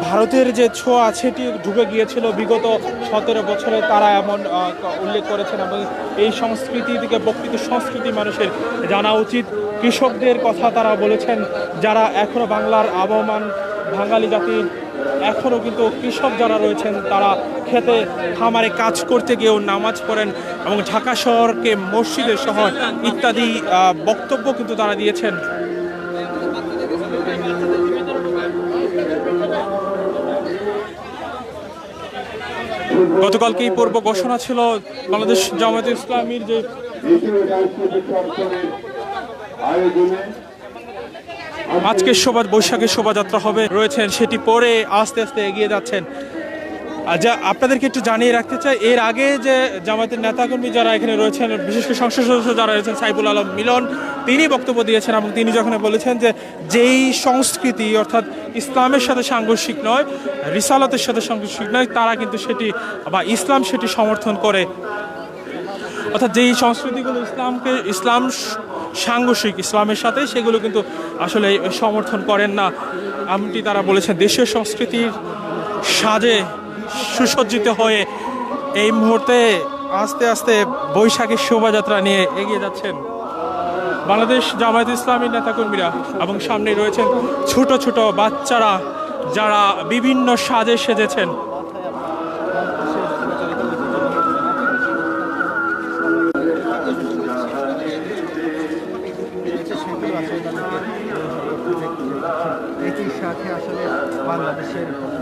ভারতের যে ছোঁয়া সেটি ঢুকে গিয়েছিল বিগত 17 বছরে, তারা এমন উল্লেখ করেছেন। এবং এই সংস্কৃতি থেকে প্রকৃত সংস্কৃতি মানুষের জানা উচিত। কৃষকদের কথা তারা বলেছেন, যারা এখনো বাংলার আবহমান বাঙালি জাতির এখনও কিন্তু কৃষক যারা রয়েছেন, তারা খেতে খামারে কাজ করতে গিয়েও নামাজ পড়েন এবং ঢাকা শহরকে মসজিদের শহর ইত্যাদি বক্তব্য কিন্তু তারা দিয়েছেন। গতকালকে এই পর্ব ঘোষণা ছিল বাংলাদেশ জামায়াতে ইসলামীর যে আজকের বৈশাখের শোভাযাত্রা হবে রয়েছেন, সেটি পরে আস্তে আস্তে এগিয়ে যাচ্ছেন। যা আপনাদেরকে একটু জানিয়ে রাখতে চাই, এর আগে যে জামায়াতের নেতাকর্মী যারা এখানে রয়েছেন, বিশেষ করে সংসদ সদস্য যারা রয়েছেন, সাইফুল আলম মিলন, তিনি বক্তব্য দিয়েছেন এবং তিনি যখন বলেছেন যে যেই সংস্কৃতি অর্থাৎ ইসলামের সাথে সাংঘর্ষিক নয়, রিসালাতের সাথে সাংঘর্ষিক নয়, তারা কিন্তু সেটি বা ইসলাম সেটি সমর্থন করে। অর্থাৎ যেই সংস্কৃতিগুলো ইসলাম সাংঘর্ষিক ইসলামের সাথে, সেগুলো কিন্তু আসলে সমর্থন করেন না এমনটি তারা বলেছেন। দেশীয় সংস্কৃতির সাজে সুসজ্জিত হয়ে এই মুহূর্তে আস্তে আস্তে বৈশাখের শোভাযাত্রা নিয়ে এগিয়ে যাচ্ছেন বাংলাদেশ জামায়াত ইসলামীর নেতাকর্মীরা। এবং সামনে রয়েছেন ছোট ছোট বাচ্চারা, যারা বিভিন্ন সাজে সেজেছেন। একই সাথে আসলে বাংলাদেশের কত